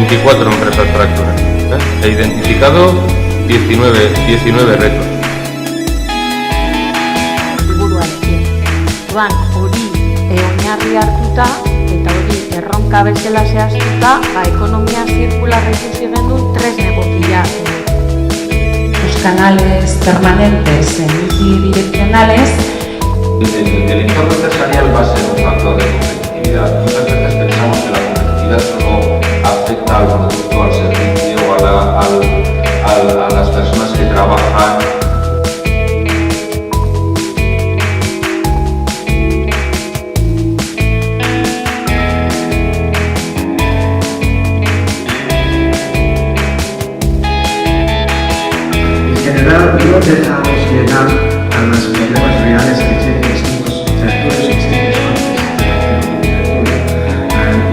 24 empresas tractoras. He identificado 19 retos. Orduan, hori oinarri hartuta, eta hori erronka bezala zehaztuta, ekonomia zirkularra ikusi genuen tresna egokia. Los canales permanentes multidireccionales. El entorno empresarial va a ser un factor de competitividad. Muchas veces pensamos que la competitividad solo afecta al producto, al servicio, a las personas que trabajan. En general, no dejamos llegar a los problemas reales que tienen distintos sectores y distintos campos.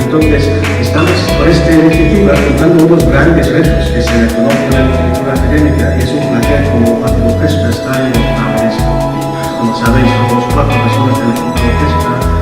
Entonces, estamos con esta iniciativa afrontando unos grandes retos, que se reconocen en la literatura académica, y es un placer como hacer orquesta estar en la mesa. Como sabéis, somos 4 personas del equipo de orquesta.